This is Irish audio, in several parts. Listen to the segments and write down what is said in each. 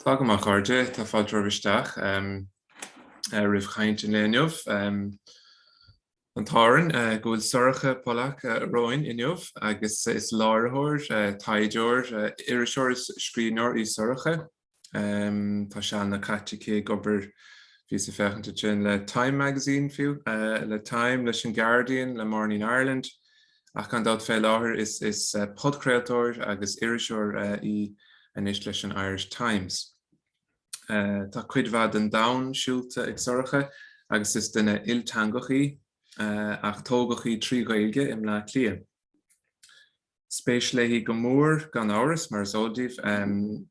Tá go mar chuirde tá fáil drobisteach rih chaint in léineh an táran gohfuil Sorcha Pollak roin inniuh agus is láirthir taideoir iriseoir scríbneoir í Sorcha. Tá se na caite gobar ví sa fechanta sin le Time magazine fiú le Time leis an Guardian le Morning Ireland ach an dat fé láthir is podcréaltóir agus iriseoir í inis leis an Irish Times. Tá cuidmhad an dain siúlta ag Sorcha agus is duna iltangachaí ach tógachaí trí gaeilge im lá cliath. Spéis léithí go mór gan áras mar zódíh an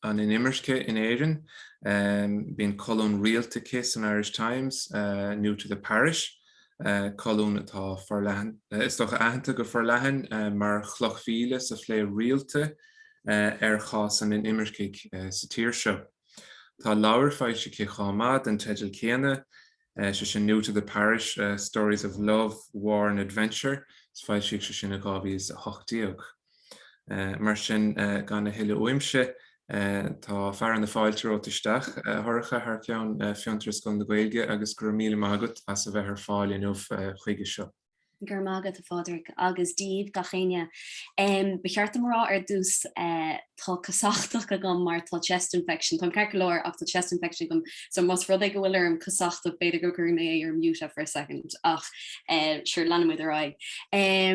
Inimircigh in Éirinn bíonn colún rialta cés an Irish Times new to the Parish colún atá forleathan is doch aitheanta go forleathan mar chlochmhíle sa phlé rialta chás an Inimircigh sa tír seo. Tá láir fáilte chaámad an teideal céanna sin new to the Parish stories of love, war and adventure fáilte sin a gábhís hochtíoch. Mar sin gan na hiile uimse tá fear an na fáilte ótaisteach thorcha thar ceann fiontas gon na Gaeilge agus gur míle mágat as a bheith ar fáil inmh chuige seo. Gur mágad a fádraigh agus díobh gachéine. Becheartta marrá dús tá casachtach go gom mar tá chest infection. Tá ceir leir ach tá chest infection gom so mas rud ag go bhfuil arm casachtach beidir go gur mé ar mute for a second ach sure leanmuid ará.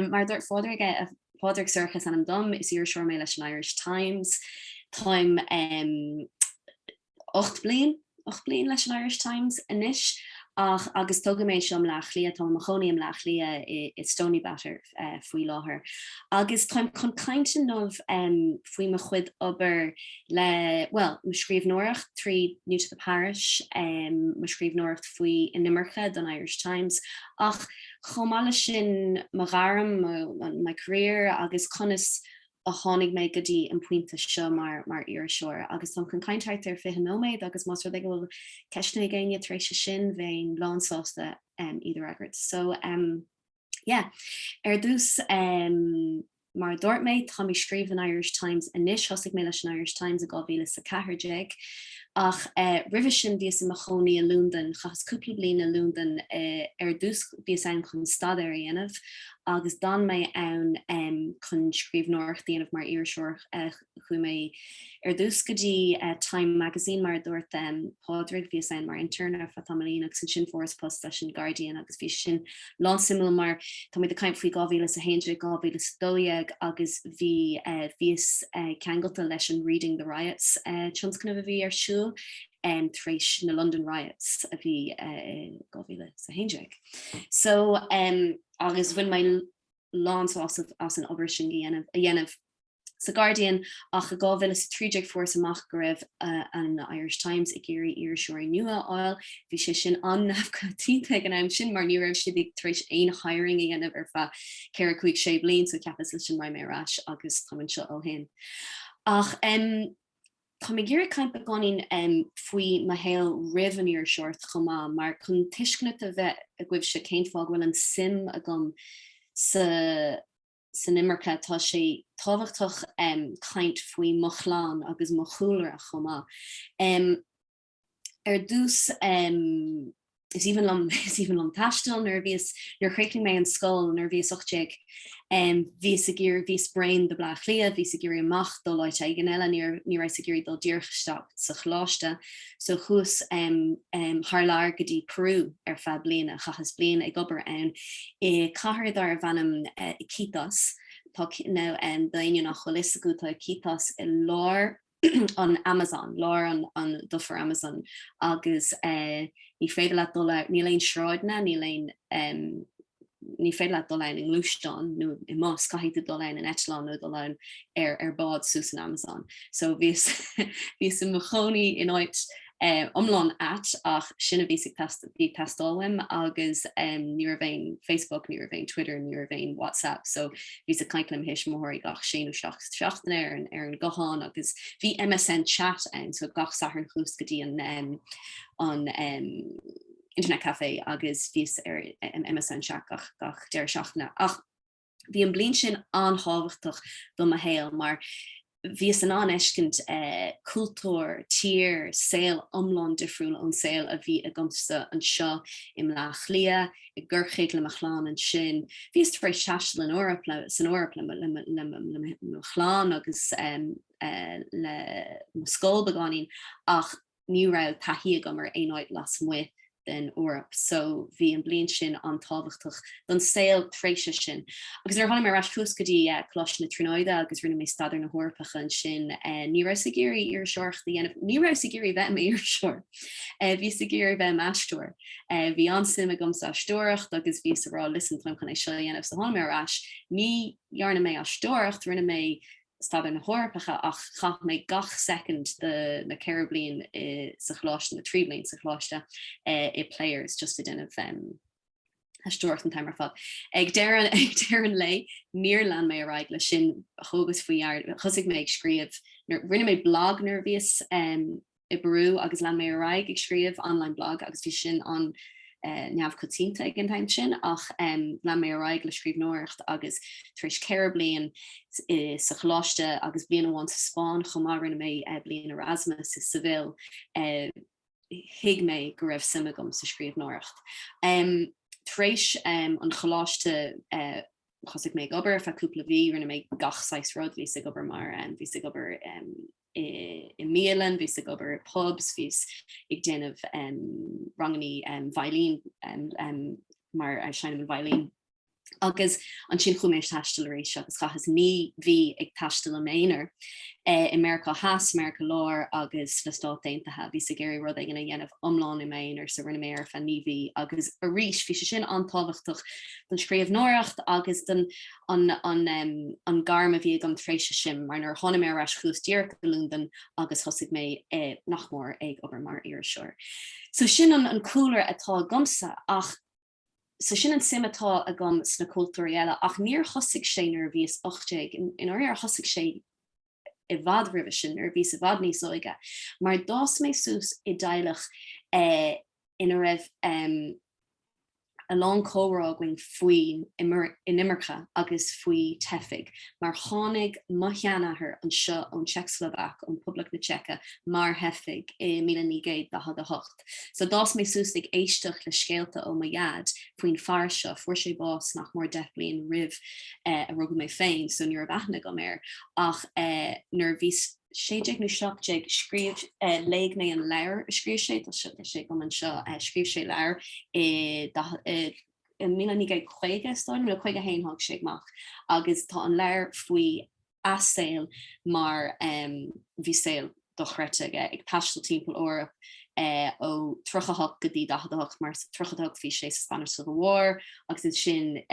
Mar dúirt fádraigh Sorchas an dom is ar seoir mé leis an Irish Times. Time 8 bliain leis an Irish Times inis. Ach agus tugad méid seo leachlia tá mo choníam leachlia I Stony Batter faoi láthair. Agus táim chun cainte nómh faoi mo chuid obair le well, mo scríbhneoireacht trí new to the Parish, mo scríbhneoireacht faoi Inimircigh don Irish Times. Ach chomáile sin mo gharam my career agus conas a tháinig mé gotí an puinte seo mar iriseoir agus tá chun cainteart ar fiche nóméid agus más ag bhfuil ceisna géine éis sin bhéin lásásta idir agart. So yeah, dús mar dúirt méid tá mí scríomh an Irish Times inis thosaigh mé leis an Irish Times a 2014 ach rih sin bhí sa choní a Lúndan chas cúpla bliain a Lúndan dús bhí an chun stad ar dhéanamh agus dan mé ann chun scríbhneoireacht déanamh mar iriseoir chu mé dús gotí Time magazine mar dúirt pádraigh bhí an mar interne fa tamlín agus sin fóras post leis an Guardian agus bhí sin lá simú mar tá mé de caiim faoi 2012 agus bhí vís ceangalta leis an Reading the Riots tionscna a bhí ar siúl tréis na London Riots a bhí 2011. So agus bfuin mé lás as an obair sin dhéanamh sa Guardian ach a 2013 fórs amach go raibh an Irish Times ag géirí iriseoirí nua áil bhí sé sin annamhcatínta an aim sin mar ní raibh siad ag tréis aon hiring a dhéanamh ar fa ceir chuig sé bliain so ceapas sin mai mérás agus támann seo ó hen. Ach Tá mé ggéir caiimpa ganin faoi ma héal riveníir seoirt chomá mar chun tuiscne a bheith a gcuibh se céint fág bhfuil an sim a gom sa Inimircigh tá sé táhachtach caint faoi mo chláán agus mo chúlar a chomá. Dús is even long tastal nervous you're creating my skull nervous ochjig vís a gear vís brain de blachlia vís a gear macht do leit eigenella near siguri do dearstap sa chláiste so chus harlar gedi Peru fa blian a chachas blian ag gober an cahar dar vanam kitas tak now and daine nach cholisku kitas lár on Amazon, Laura on Duffer Amazon, agus ní féidir le dul ní leon shráidna ní féidir le dul in Luchton nó I más caiite dul in Etlan nó dul ar bád sus an Amazon. So vís sem machoni in áit omlán ach sinna bhí testálim agus ní bhéin Facebook, ní bhéin Twitter, ní bhéin WhatsApp, so bhí a caiiclim hééis móirí gach séú seachtain ar an gohan agus bhí MSN chat so gach sahar chús gotí an internet cafe agus vís ar MSN chat gach deir seachna ach bhí an blian sin anhabhachtach do ma héal mar Vís an aneiscint cultúr, tír, saoil omlán difriúil an saoil a bhí a gomsa an seo im leach lia, I ggurchéad le machláán an sin. Vís frééis teastal an Eorp san Eorp le chláán agus le scóil beganín ach ní raibh taithí agam ar éáid las mu den Eorp. So bhí an bliain sin an tábhachtach don saoil tréise sin. Agus ar tháinig mar ras cúscadí clois na tríóide agus rinne mé stadar na hórpacha an sin ní raibh sa géirí ar seocht ní raibh sa géirí bheith mé ar seoir. Bhí sa géirí bheith meistúir. Bhí an sim a gom sa stóireacht agus bhí sa rá lisan chun chun é seo dhéanamh sa tháinig mar ras ní dhearna mé a stóireacht rinne mé stad na hórpacha ach chaf mé gach second na ceir bliain sa chláiste na trí bliain sa chláiste I players just a den of stoort an timer fad. Ag deran lei níor lan mé raig le sin chogus faoiar chusig mé ag scríomh rinne mé blog nervvis I Brú agus lan mé raig ag scríomh online blog agus bhí sin an neamh cotínta ag an time sin ach lan mé raig le scríomh nóireacht agus tríéis ceir bliain sa chláiste agus bliain amháin sa Spáin chomá rinne mé bliain Erasmus is Seville hiig mé go raibh sim agam sa scríomh nóireacht. Tréis an choláiste chosig mé gobar fa cúpla bhí rinne mé gach 6 rud ví sig gobar mar ví sig gobar I mélan ví sig gobar pubs vís ag déanamh ranganí violín mar seinine an violín. Agus an sin chuméis tastal éis agus chachas ní bhí ag tastal am éonar America has America láir agus le stát daintathe bhí sa géirí rud ag gna dhéanamh omláin im éonar sa rinne mé ar fan ní bhí agus a ríis bhí sin antáhachtach don scríomh nóireacht agus an garma bhí ag an tréise sin mar nar tháinig mé ras chústíir go Lúndan agus thosaigh mé nachmór ag obair mar ar seoir. So sin an cooler atá gomsa ach so sin an simatá a gom sna cultúréile ach níor thosaigh sé nar bhís 8 in áir thosaigh sé I bhd rih sin ar bhí sa bhd níos óige. Mar dás mé sús I dteilech ina raibh a lán córá going faoi Inimircigh agus faoi tefig, mar tháinig maithheanathair an seo ón Czechoslovak ón Pollak na Checha mar hefig I 1998. So dás mé sús ag éisteach le scéalta ó maiad faoin fear seo fuair sé bás nach mór deich bliain rih a rugad mé féin, so níor bheithna go méir ach nuair bhís séideag nó seachdeag scríomh léig mé an leir scríomh sé go an seo scríomh sé leir I 1950 stáin le chuige héonthag séach agus tá an leir faoi assail mar bhí saoil do chreite ag taistal timpeall Eorp ó trochaach go dtí dachadach mar trochaach bhí sé Spanish Civil War agus is sin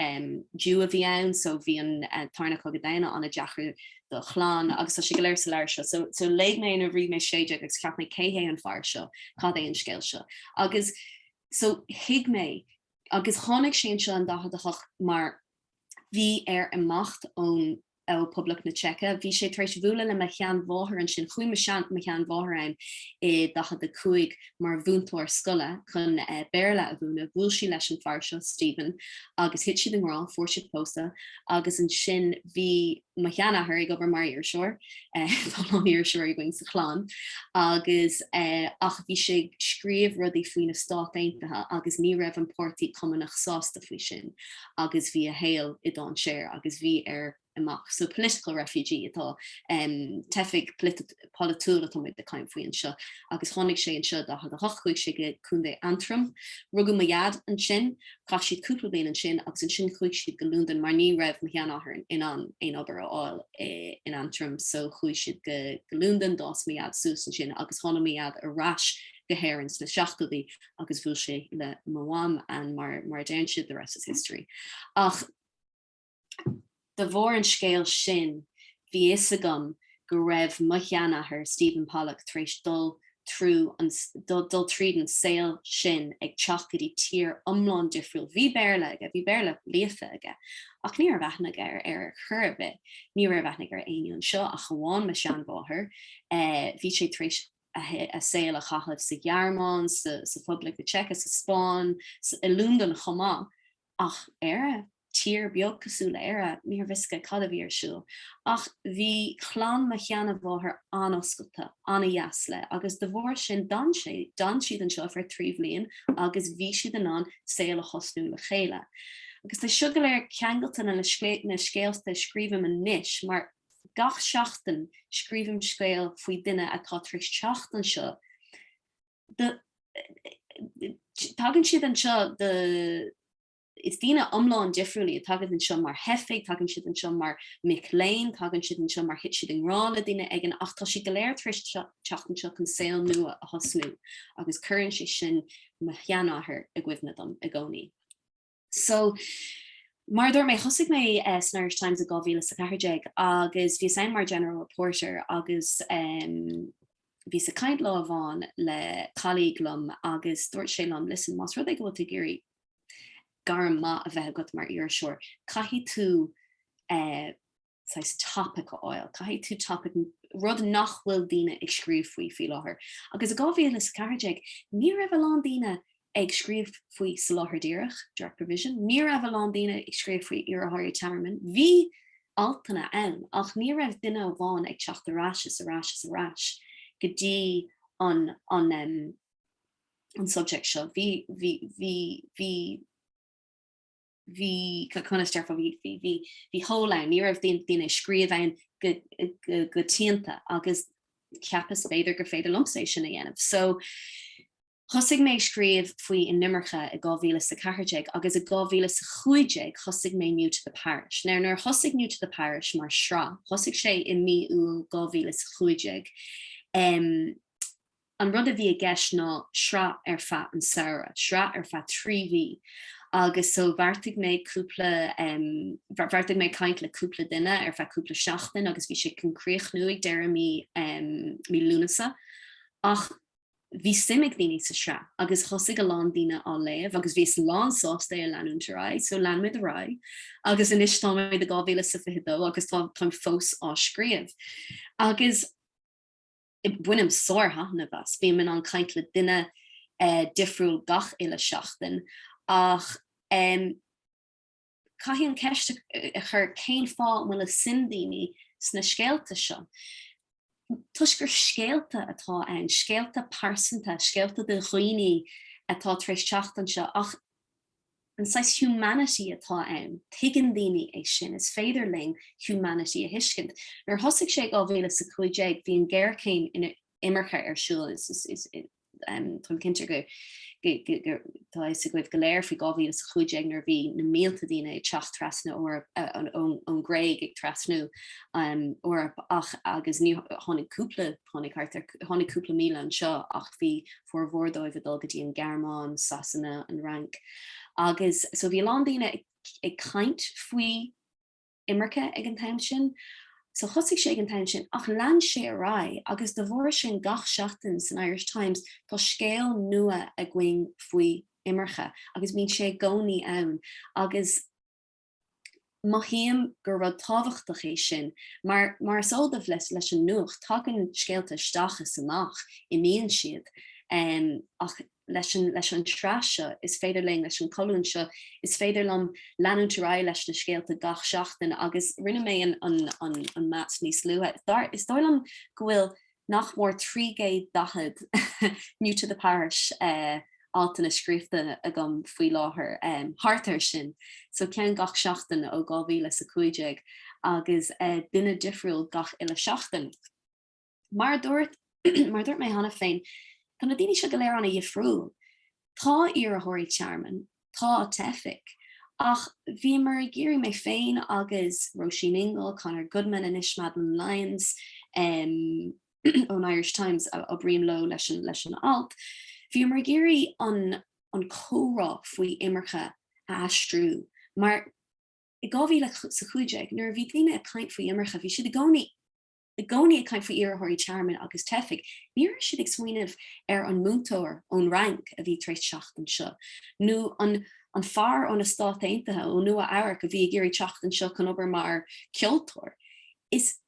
Jew a bhí ann so bhí an tarnach go daine an a deachar do chláán agus tá si go léir sa leir seo so léig mé a rí mé séide agus ceap mé céhé an fear seo cad é an scéil seo agus so hiig mé agus tháinig sé seo an dachadach mar bhí ar an macht ón Pollak na Checha, bhí sé tréis bhúla le me chean bháthir an sin chuim me chean bháthir aim I dachad de cuaig mar bhúntóir scoile chun béle a bhúna bhúil sí leis an fear seo Stephen agus hit siad an rá fuair siad posta agus an sin bhí me cheanathair ag obair mar ar seoir ar seoir going sa chláán agus ach bhí sé scríomh rudí faoin na stát daintathe agus ní raibh an pórtaí cumanach sásta faoi sin agus bhí a héal I don séir agus bhí ar amach so political refugee atá tefig politúil atá de caiim faoin seo agus tháinig sé an seo a hochuig sé go chun antrim rugam maiad an sin cha siad cúpla bliain an sin agus an sin chuig siad go Lúndan mar ní raibh na cheanáthair in an ein obair áil in antrim so chuig siad go Lúndan dás maiad sús an sin agus tháinig maiad a ras go Éireann na seachtaí agus bhfuil sé le Mawam and mar déan siad the rest is history ach de bhór an scéal sin bhí is agam go raibh maithheanathair Stephen Pollak tréis dul tríd an saoil sin ag teachgadí tír omláin difriúil bhí béle líofa aige ach ní ar bheithna ar churbe ní ar bheithna ar aon seo a chaháin me sean báthair bhí sé tréis a saoil a chachah sa Gearmáin sa Pollak na Checha sa Spáin I Lúndan chomá ach tír beag cosúla éire níor bhisce cad a bhí arsúil. Ach bhí chlán ma cheanna bmháthair anoscailte, anna dheasla, agus de bhór sin dan siad an seo ar 3 bliain, agus bhí siad an an saola chosnú le chéile. Agus tá siúil ar ceangalta na scéalta scríbim an níis, mar gach seachtain scríbim scéal faoi duine atá tríocht seachtain seo. Tagann siad an seo is dína omláin difriúlí, tagann an seo mar hefig, tagann siad an seo mar Bliain, tagann siad an seo mar hit siad an rála duine ag an ach tá si go léir tríocht seachtain seo an saoil nua a hosnú, agus cuireann si sin ma cheanáthair a gcuimhne dom a gcónaí. So, mar dúir mé thosaigh mé san Irish Times a 2014 agus bhí sé mar general reporter agus bhí sa caint lá bháin le chailíg lom agus dúirt sé lom listen más rud ag go bhfuil géirí garam ma a bheith agat mar iarseoir. Caithfí tú sais topic o oil, caithfí tú topic rud nach bhfuil daoine ag scríomh faoi láthair. Agus a 2014 ní raibh lán daoine ag scríomh faoi sa láthair díreach, direct provision, ní raibh lán daoine ag scríomh faoi Iartháirí Temerman, bhí altainna ann, ach ní raibh duine bháin ag teacht arás go dtí an subject seo. Bhí chunastearfa bhí hólainn, ní raibh daoine scríomh ann go tíanta agus ceapas féidir gur féidir lomsa sin a dhéanamh. So thosaigh mé scríomh faoi Inimircigh i 2014 agus i 2015 thosaigh mé New to the Parish. Nuair thosaigh New to the Parish mar srá, thosaigh sé i míúil 2015. An rud a bhí a gceist ná srá ar feadh an saoire, srá ar feadh 3 agus so bharrtaigh mé caint le cúpla duine ar feadh cúpla seachtain agus bhí sé concréoch nuaig deireadh mí lúnasa. Ach bhí simig daoine sa srá, agus thosaigh go lán daoine á léamh, agus bhí lán sásta a leanúntarráid, so leanmuid a rá, agus inis tá mé de 2022 agus tá fós á scríomh. Agus I buinem sorcha na bas, bí man an caint le duine difriúil gach ile seachtain, ach caithfí an ceiste a chur céin fá bhfuil a sin daoine sna scéalta seo. Tuis gur scéalta atá ann, scéalta parsanta, scéalta de dhaoine atá tríocht seachtain seo, ach an sais humanity atá ann, tuigeann daoine ag sin, is féidir ling humanity a huiscint. Nuair thosaigh sé 2015 bhí an géarcéim ina Inimircigh arsúil trom cinnte go goibh go léir faoi 2015 nar bhí na mílta daoine ag teacht trasna ó an gréig ag trasnú ó ach agus ní tháinig cúpla míle an seo ach bhí formhórdóibh a dul go dtí an Gearmáin, Sasanna an rank. Agus so bhí lán daoine ag caint faoi Inimircigh ag an taim sin, so thosaigh sé ag an taim sin ach lean sé a rá agus de bhór sin gach seachtain san Irish Times tá scéal nua a gcuing faoi Inimircigh agus bhíonn sé gcónaí ann agus má híam gur rud tábhachtach é sin, mar sódamh leis an nuach tagann scéalta stachas amach I míonn siad ach leis an traseo is féidir ling leis an colún seo is féidir lom leanúntarráid leis na scéalta gach seachtain agus rinne mé an mat níos luúthe. Is dóilm go bhfuil nach mór 3 dahad New to the Parish altan na scríbhte a gom faoi láthair hartar sin. So cean gach seachtain ó 2015 agus duine difriúil gach ile seachtain. Mar dúirt mé hana féin, tá na daoine se go léir anna dhifriúil. Tá Iartháirí Temerman, tá tefic, ach bhí mar géirí mé féin agus Roisin Ingle, Conor Goodman and Ishmael Lyons on Irish Times a bríam lo leis an alt. Bhí mar géirí an córá faoi Inimircigh a astrú, mar I 2015 nuair bhí daoine a caint faoi Inimircigh, bhí siad a gcónaí a caint faoi Iartháirí Temerman agus tefic, níor siad ag smaoinemh ar an múntóir ón rank a bhí tríocht seachtain seo. nó an fear ón na Stát Aontaithe ó nua amharic a bhí géirí teachtain seo chun obair mar ceoltóir. Is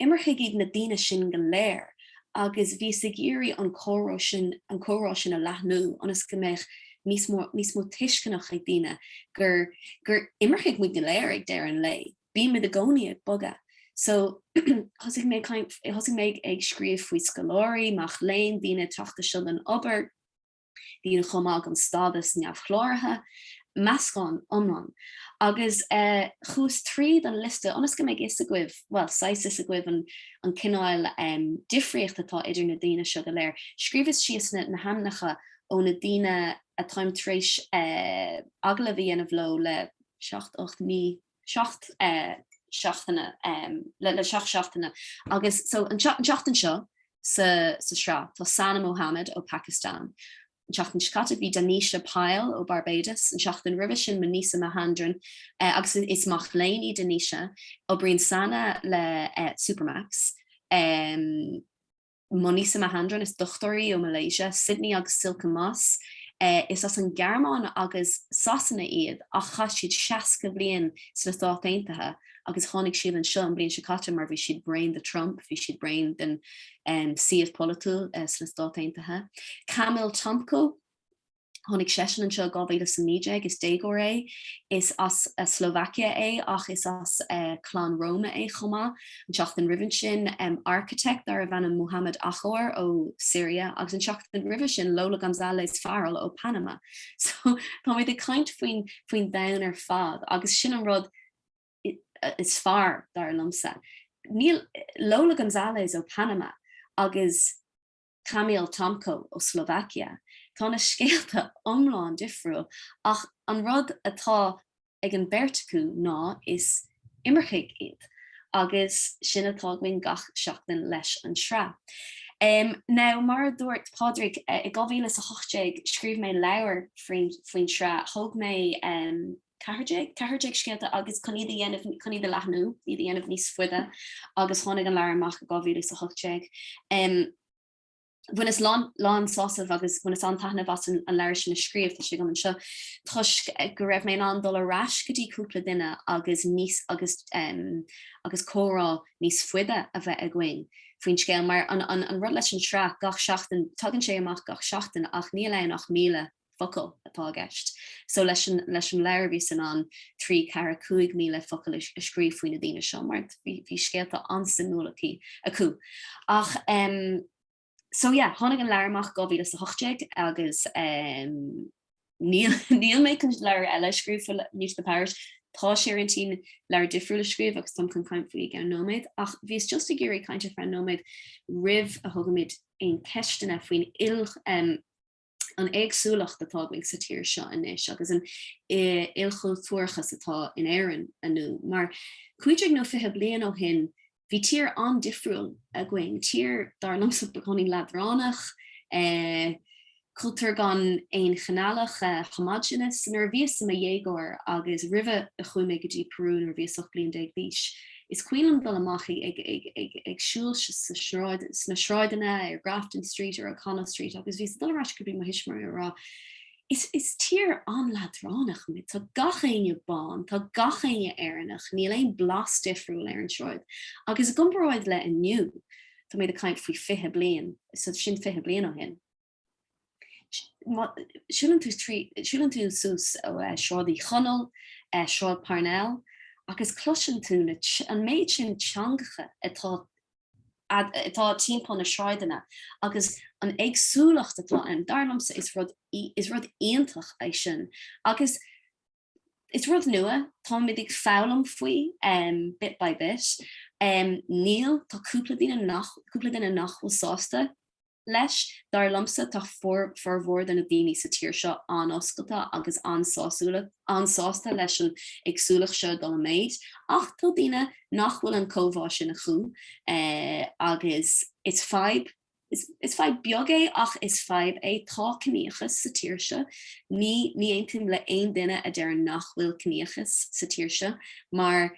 Inimircigh ag na daoine sin go léir, agus bhí sa géirí an córá sin a lethnú, anas go mbeidh níos mó tuiscinnach ag daoine gur imircigh muid na léir ag deir an lei. Bí me de gcónaí ag boga. So hosig mé ag scríomh faoi scolóirí mach léin daoine teachta sin an obair, daoine chomá an stadas neamh chláirithe, meascán omlan. Agus chús tríd an liste, onas go méid is a gcuibh, well, 6 is a gcuibh an cináil difriocht atá idir na daoine seo go léir. Scríbhas síos na hamnacha ó na daoine a táim tréis agla bhíanamh lo le 7-8 mí seachtainna le seachtainna. Agus so an seachtain seo sa srá, tá Sana Mohammed ó Pakistan. Seachtain scata bhí Danisha Pyle ó Barbados, an seachtain ribh sin Manisa Mahandran, agus is mach léí Danisha, ó bríonn Sana le Supermax. Manisa Mahandran is dochtorí ó Malaysia, Sydney agus Silke Moss, is as an Gearmán agus Sasanna iad a chaisiid 60 bliain sa Stát Aontaithe, agus tháinig siad an seo an bliain sicata mar bhí siad brain de Trump, bhí siad brain den Siad Politúil sa Stát Aontaithe. Camille Tomko, tháinig sesin an seo gábhéile sa míide is dégóir is as Slovakia ach is as Clán Roma chomá, an seachtain rihann sin architect ar a bheanna Muhammad Achor ó Syria, agus an seachtain rihann sin Lola González Farrell ó Panama. So tá mé de caint faoin dain ar fad, agus sin an rud is far dar lumsa. Níl Lola González ó Panama agus Camille Tomko ó Slovakia. Tá na scéalta omláin difriúil, ach an rud atá ag an beirtacú ná is imircigh iad, agus sin atá gin gach seachtain leis an srá. Now mar dúirt Padraig I 2008 scríb mé leabhar faoin srá, thug mé Caharjaig scéalta agus chuní de leathnú, í dhéanamh níos fuide, agus tháinig an leabhar amach 2008. When is lán sásamh agus when is antaithna bas an leir sin na scríomh tá sé go an seo, tá go raibh mé an dul arás go dtí cúpla duine agus níos agus córá níos fuide a bheith a gcuin faoin scéal, mar an rud leis an srá gach seachtain, tugann sé amach gach seachtain ach níl leon 8,000 focail atá gceist. So leis an leir bhí san an 3-4 míle focail a scríomh faoin na daoine seo, mar bhí scéalta ansanúlaí acu. Ach so yeah, tháinig an leirmach 2008 agus níl mé chun leir eile scríomh níos na Parish, tá sé an tí leir difriúil scríomh agus tam chun caiim faoí gan nóméid, ach bhís just a géirí cainte fear nóméid rih a thugamid ein ceistena faoin ilch an éagsúlacht atá ag sa tír seo inis, agus an ilchú tuachas atá in Éirinn anú, mar cuideag nó 5 bliain ó hin, bhí tír an difriúil a gcuin, tír dar lumsa beconing ladránach, cultúr gan ein chanálach homogeneous, nuair bhí sama dhégóir agus ribh a chuime go dtí Perú nuair bhí soch bliain déag bhís. Is cuilam dul amach ag siúil sna Shráideanna ar Grafton Street ar O'Connell Street, agus bhí dul arás go bhí mo hisismar rá. Is tír an ladránach mit, tá gachéine bán, tá gachéine éireannach, níl éon blas difriúil ar an sráid. Agus a gombaráid le aniu, tá méid a caiint faoi 5 bliain, so sin 5 bliain ó hin. Siúlann tú sús ó Shrádaí Chonal, Shrád Parnell, agus cloisian tú an méid sin teangacha atá timppla na Shráideanna, agus an éagsúlacht atá an darlamsa is rud aontach é sin. Agus is rud nua, tá mid ag fálam faoi bit by bit. Níl tá cúpla duine nachhfuil sásta leis darlamsa tá formhór an a daoine sa tír seo an oscailta agus ansásta leis an agsúlach seo dul méid, ach tá daoine nachhfuil an cóbhá sin a chu, agus is feib beag ach is feib tá cníochas sa tír seo, ní aontain le aon duine a deir nachhfuil cníochas sa tír seo, mar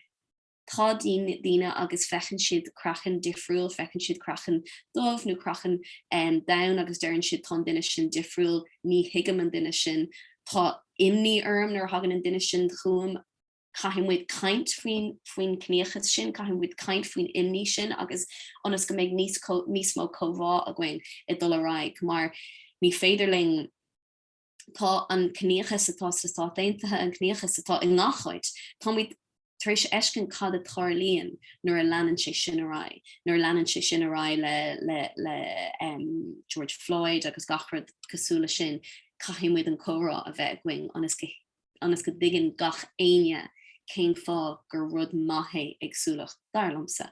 tá daoine agus fechann siad crachan difriúil, fechann siad crachan dómh nó crachan dain agus deireann siad tá duine sin difriúil, ní hiigem an duine sin, tá imní orm nar hagan an duine sin chuam, caithim muid caint faoin cníochas sin, caithim muid caint faoin imní sin, agus onas go méid níos mó comhá a gcuin I dul araig, mar ní féidirling tá an cnéchas atá sa tátaintethe an cnéchas atá in nacháid. Tá muid tréis ecin cad a tarlíonn nuair a leanan sé sin ará, nuair leanan sé sin ará le George Floyd agus gachrad cosúla sin caiimiid an chórá a bheith going anas go diggin gach aine céim fá gur rud maithé agsúlach darlamsa.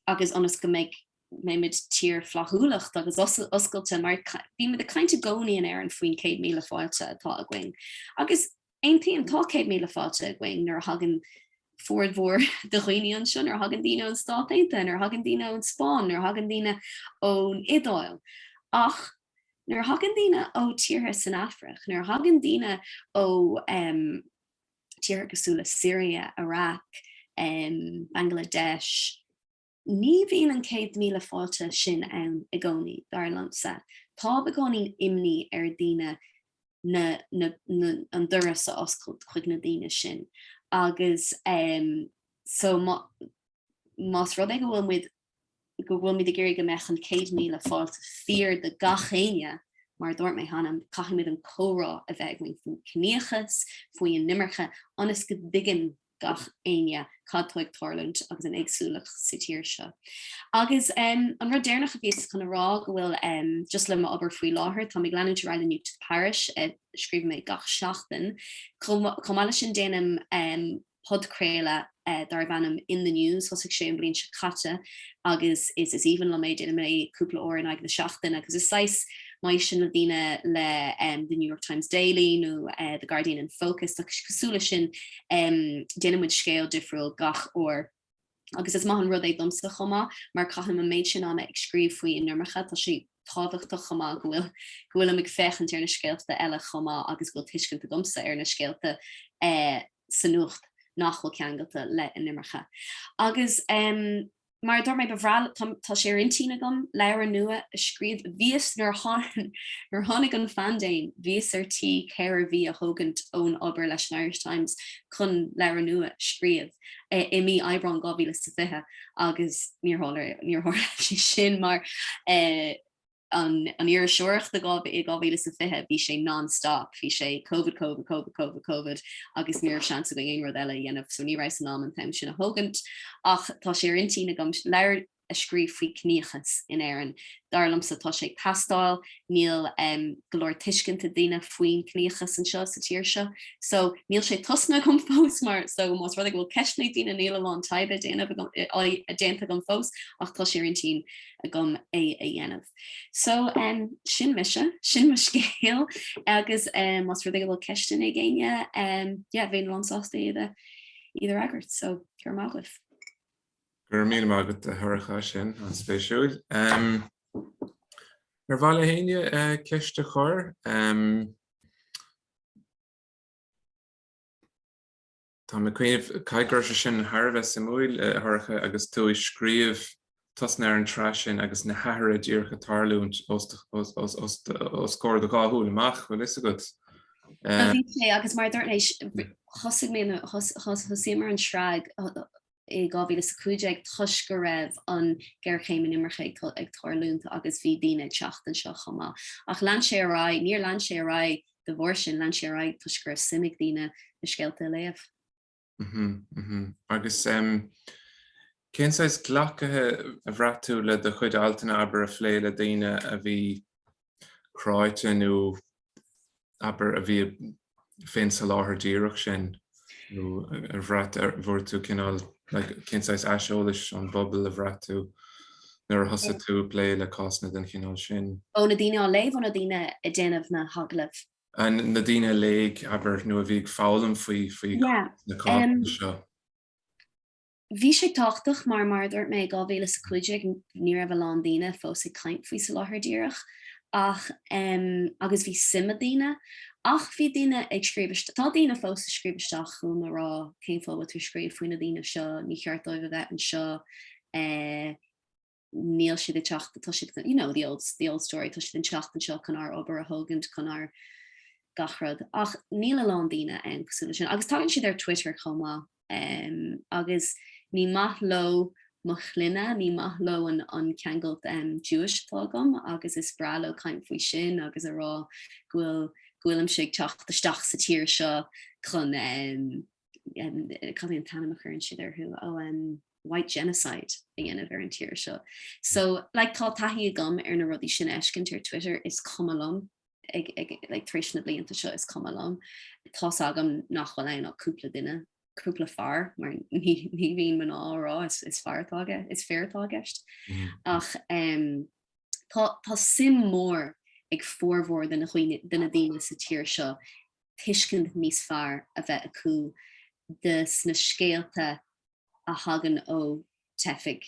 Agus anas go méid tír flachúlacht agus oscailte mar bhí me de caiinte gcónaí an Éirinn faoin 100 míle fáilte atá a going. Agus eintaí an tá 100 míle fáilte a going nar hagan fór de chuoine an sin ar hagan daine an státainte ar hagan daine an Spáin ar hagan daine ón Idáil. Ach nar hagan daine ó tíortha san Afrach, nar hagan daine ó tíortha cosúla Syria, Iraq, Bangladesh, ní bhíon an 100 míle fáilte sin ann i gcónaí darlamsa. Tá ba gcónaí imní ar daine an dura sa oscailt chuig na daine sin. Agus so más rud go bhfuil mí de géir go meach an 100 míle fáilte fíor de gachéine mar dúirt mé hanam caiimiid an chórá a bheith going faoin cnéchas, faoin Inimircigh, anas go diggin gach aine cadtóig tarlúnt agus an agsúlach sa tír seo. Agus an rodéirnach a bhís chun rá go bhfuil just le obair faoi láthair, tá mé gleanú ráile nniu Parish scríb mé gach seachtain, chumáile sin déanam podcréile dar bhanam in the news, hosig sé an blin se chatte, agus is even le méid déanam mé cúpla óir ag na seachtain, agus is 6 mai sin na dine le the New York Times Daily no the Guardian and Focus cosúla sin déanamid scéal difriúil gach or agus is maithan rud é domsa chomá mar caithim a méid sin anna ag scríb faoi Inimircigh tá sé tábhachtta chomá gohfuil am ag fechan ar na scéalta eile chomá agus goil tuiscinnta domsa ar na scéalta sanúcht nachhfuil ceangalta le Inimircigh. Agus mar dúir mé bhreail tá sé intína gom leabhar nua a scríb bhíos nar tháinig an fandéin bhíos tí céir bhí a thugant ón obair leis an Irish Times chun leabhar nua scríb i mí eibreán 2020 agus níortháir sí sin mar an ar seoirch de i 2020 bhí sé non-stop, bhí sé COVID agus níor sean go aon rud eile dhéanamh so ní raibh san ná an taim sin a thugant ach tá sé intína gom leir a scríb faoi cnéchas in Éirinn. Darlamsa tá sé tastáil níl golóir tuiscinnta daine faoin cnéchas an seo sa tíir seo. So níl sé tosna gom fós mar so más rud bhfuil ceisna daine níl an taibbe déanta gom fós ach tá sé intín a gom é a dhéanamh. So sin mise sin mar scéal agus más rud bhfuil ceistin é ggéine bhíon lansásta idir agart so cear máglih. Gur mí mágad a thucha sin an spéisiúil. Ar bhaile héine ceiste chur, Tá me cuioineh caigur sin Harbheith sa múil thucha agus tú is scríomh tosnar an tra sin agus na hathra díorcha tarlúnt os scóir do gáthúil amach bhfuil is a go. Agus mar dúirnéis thosaigh mé thosaimar an sreag I 2015 tuis go raibh an ggéirchéim Inimircigh ag tarlúnta agus bhí daine teachtain seo chomá. Ach lean sé ará, níor lean sé ará de bhór sin lean sé ará tuis gur simigh daine na scéalta léamh. Agus cénsáis ghlacathe a bhreathú le do chuid altainna aber a phléile daine a bhí cráite nó aber a bhí féin sa láthair díreach sin nó a bhreath bhór tú cinál cénsáis eisiolalas an bobbal a bhreathú nuair a thosa tú plé le cásna den cinál sin. Ó na daine á léamh ó na daine a déanamh na haglah. Na daine léig aber nó a bhí fálam faoi na cásna seo. Bhí sé táchtach mar dúirt mé 2015 ní raibh lán daine fós ag caint faoi sa láthair díreach ach agus bhí simime daine ach bhí daine ag scríbiste tá daine fós a scríbisteach chun rá céim fáil tú scríb faoin na daine seo ní cheart dóibh bheith an seo níl siad teachta tá siad the old story tá siad an teachtain seo chun ar obair a thugant chun ar gachrad ach níl lán daine cosúla sin agus tágann siad ar Twitter chomá agus ní maith lo machlina ní mahlo an ceangalt Jewish tágam agus is bralo kaint faoi sin agus a rá gwilm sig teach sa tír seo chun cadíon tanach an siidir who white genocide in a very tír seo. So like tá tahi gum na rudí sin ecin tir Twitter is come along like tréis na blianta seo is come along. Tá agam nachhfuil ein cúpla duine cúpla far mar ní bhíon man árá is fearrtáige is fearrtágeist ach tá sim mór ag fórmhór den na daine sa tír seo tuiscint níos fearr a bheith acu de sna scéalta a hagan ó tefik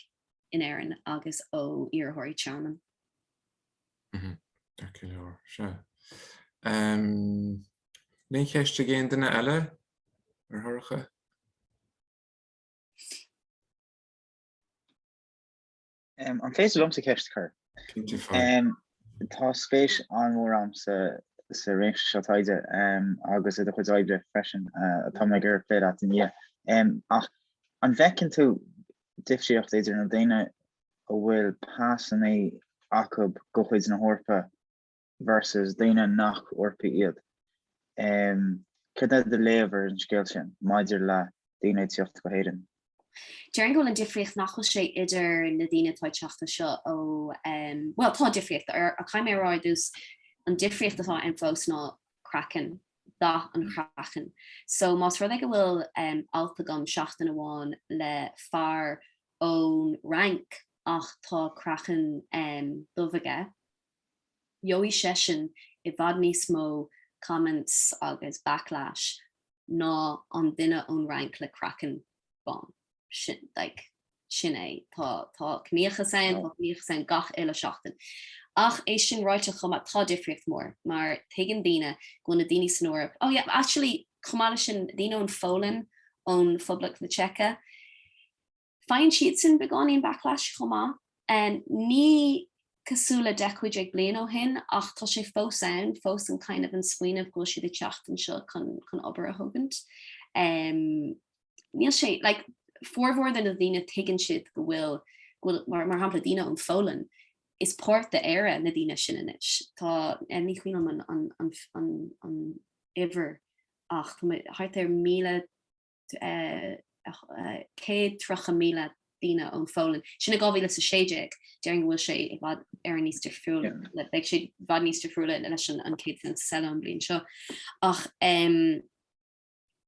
in Éirinn agus ó iarthirí teanam. Ní cheiste géin duine eile ar thorcha? An fééis lom sa ceist chur. Tá spéis an mórram sa rééis seáide agus a chuidáide freisin atá me gur fé at ní. Ach an bhecinn tú difríocht idir na daine a bhfuil pasan é acab go chuid na hórpa versus daine nach orpa iad. Cad de léver an scéil sin maidir le daine tíocht go héireann. Dearan go an difriocht nachhol sé idir na daine táteachta seo ó well tá difriocht ar a caiimrá dús an difriocht atá an fós ná crackan da an crackan. So más ru go bhfuil altagam seachtain amháin le fear ón rank ach tá crackan dómhaige. Joí sesin I bhd níos mó comments agus backlash ná an duine ón rank le crackan bon. Sin é tá cníocha san gach eile seachtain. Ach é sin ráite chuma tá difriocht mór, mar tuigeann daine go na daoine san Eorp. Oh yeah, actually chumáile sin daoine ón fólan ón Pollak na Tsecha. Fáin siad sin beáíon backlash chuma and ní cosúla decuid ag bliain ó hin ach tá sé fós an kind of an spuoinmh go siad teachtain seo chun obair a thugant. Níl sé like fórmhór den a daine tuigeann siad go bhfuil mar hampla daine ón fólan is páirt de éire na daine sin inis. Tá ní chuoinm an ihar ach thart ar 1,300,000 daine ón fólan. Sinna 2016 dearan bhfuil sé ag bhd ar níos difriúla le beidh sé bhd níos difriúla leis an céad san sela an bliain seo. Ach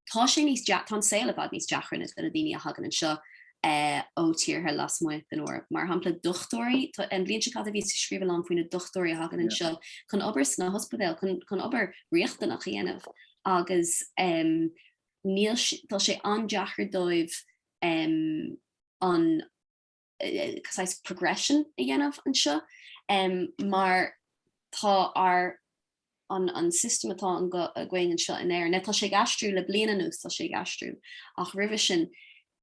tá sé níos tá saola bhd níos deachrann is na daine a hagan an seo ó tíortha las muid den Eorp. Mar hampla dochtóirí an bliain se cad a bhí scríbh an faoine dochtóirí a hagan an seo chun obair sna hospedéil chun obair riachtanach a dhéanamh agus níl tá sé an deachar dóibh an progression a dhéanamh an seo mar tá ar an system atá an going an seo in Éirinn. Tá sé gastrú le bliana anuas tá sé gastrú ach rih sin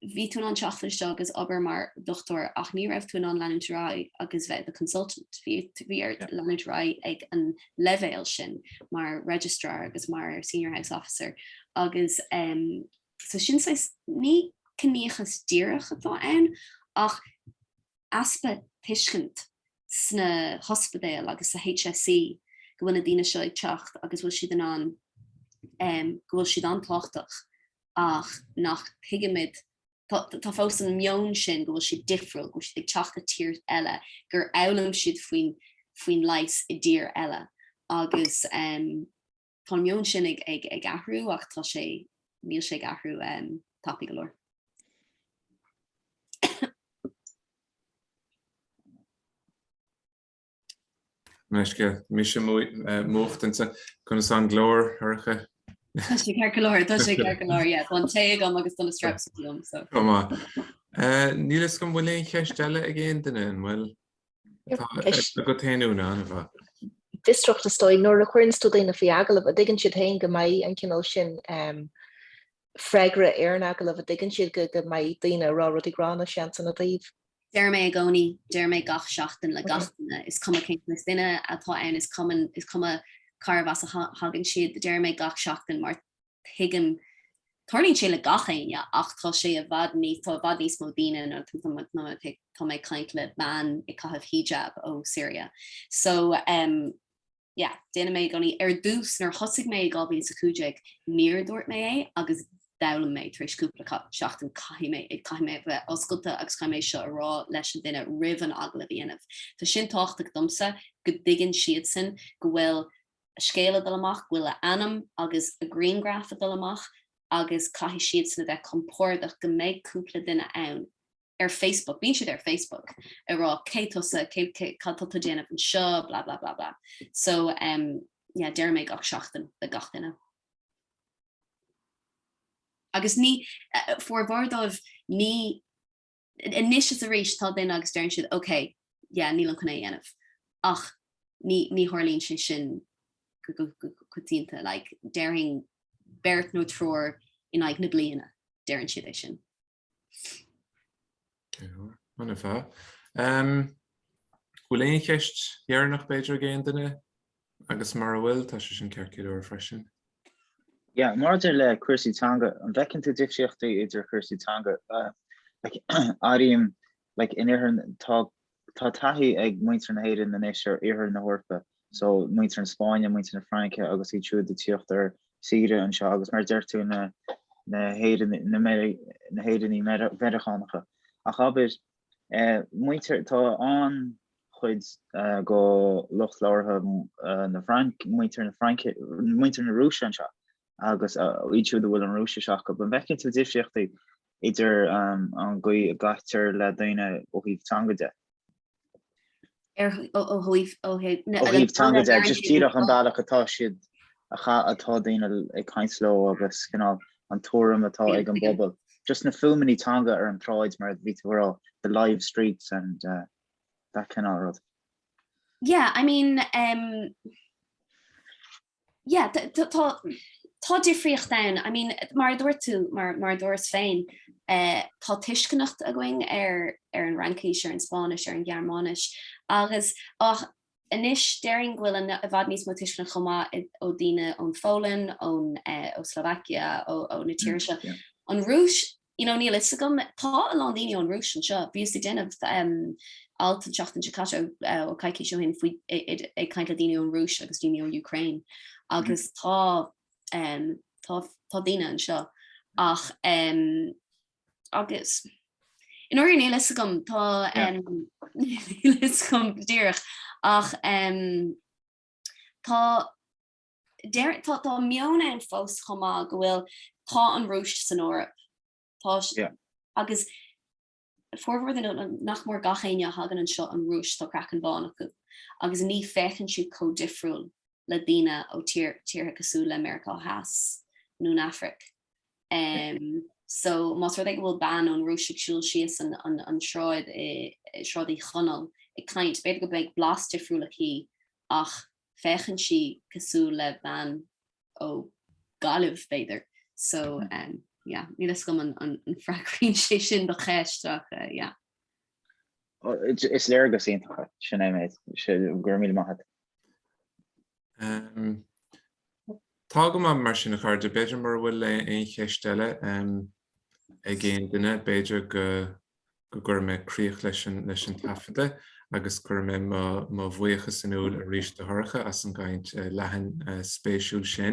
ví tú an teachtain agus obair mar dochtor ach ní raibh tú an leanúrá agus bheith the consultant hí leanúrá ag an levéil sin mar registrar agus mar senior house officer agus so sin ní cníochas díireach atá ann ach aspa tuiscint sna hospedéil agus sa HSC go bhfuil na daine seo ag teacht agus bhfuil siad an go bhfuil siad an tlachtach ach nach hiigeid tá fós an mion sin go bhfuil siad difriúil go siad ag teacht a tír eile gur elam siad faoin leis I ddír eile agus tá mion sin ag ahrú ach tá sé níl sé ahrú tapí go leor. Meisce mí sé móchtansa chun san glór thorcha. Tá sé cear go leor, an té agam agus donna straps lom. Nílas go bhfuil éon cheist eile a ggéin duine bhfuil go taanúna anna bha. Distrucht stoi nor a chuirn studéine fi aglah a diggin siad hain go mai an cinál sin freigra Éirinn aglah a diggin siad go mai daine rá rudí grana sean a daobh. Deir mé gcónaí, deir mé gach seachtain le gastainna is cuma céintnas duine atá ann is cuma carh as a hagann siad deir mé gach seachtain mar hiigim Tarlín sé le gachéine ach tá sé a bhd níos mó daine nó tá mé caiint le ban I caithfh hijab ó Syria. So déna mé ganí dús nar thosig mé gábhí sa chúideag níor dúirt mé agus dala mé trísúpla seachtain caiimé bheith oscailta agus caiimé seo a rá leis an duine rih an agla bhíanamh. Tá sin táchtach domsa go dtuigeann siad san go bhfuil scéile dul amach bhfuil anam agus a greengraph a dul amach agus caithfh siad sanna bheith compórdach go méid cúpla duine ann Facebook, bíonn siad Facebook a rá cétosa catálta déanamh an seo bla bla bla bla. So deir mé gach seachtain le gach duine. Agus ní forbordómh ní inis a rééis tá duine agus deirn siad, okay, níl an chuna dhéanamh. Ach ní tharlíonn sin cutínta, like déiring beirt nó tror in ag na bliana déirann siad é sin. Anna fá. Bhfuil éon cheist dhearnach beidir géan duine agus mar bhfuil tá sé sin ceirciúir freisin. Ja, mar le cuasítanga an bhecinn tú difsiochtaí idir cuasítanga áíim in Éirinn tá taithí ag muintear na Éirinn na éis ar Éirinn na Hórpa, so muintear an Spáine, muintear na Fraince agus í trúd de tíocht ar Síre an seo agus mar deir tú na Éirinn í Verachánacha. Ach abir muintear tá an chuid go lucht láirtha na muintear na Fraince muintear na Rúise an seo agus íú bhfuil an Rúise seach go ban bhecinn tú difsiochtaí idir an gaiitear le daine ó híh tangaide. Híh tangaide just tíach an bailach atá siad atá daine ag caiinsló agus an túram atá ag an bobbal. Just na filmini tanga ar an troids mar ví the live streets and that kind of rod. Yeah, I mean, tá difriocht down. I mean, mar dúirt tú, mar dúirs féin, tá tuiscinacht a going ar an Rankish ar an Spanish ar an Germanish agus inis déiring bhfuil a bhd níos mó tuiscina chomá ó daine ón Fólan ón ó Slovakia ó na tíirse. An Rúis, níl is gom tá a landíine an Rúis an seo, bhí sé déanamh alta teachtain Chicago ó caiici seo hin faoi ag caiint le daine an Rúis agus daine an Ukraine. Agus tá daine an seo. Ach agus in order níl is gom tá níl is gom díirech ach tá mionna an fós chomá go bhfuil tá an Rúis san Eorp. Agus forward nach mór gachéine hagan an seo an Rúis tá crackan bán acu. Agus ní fechan siú co-difriúil le daine ó tíortha cosú le America Haas nó Afric. So mas ag bhfuil ban an Rúis siúil sios an shráid í chonal ag caint beidir go beag blas difriúil hí ach fechan si cosú le ban ó galibh beidir. So ní is gom an fracrín sé sin do chéisteach, Is léir go síntacha sin é méid gur míle maithe. Tá go mar sin chuir de beidir mar bhfuil le éon chéisteile ag géon duine beidir go gur mé críoch leis an taifeada agus gur mé má bhuichas sanúil a ríis de thorcha as an gcaint lehan spéisiúil sin.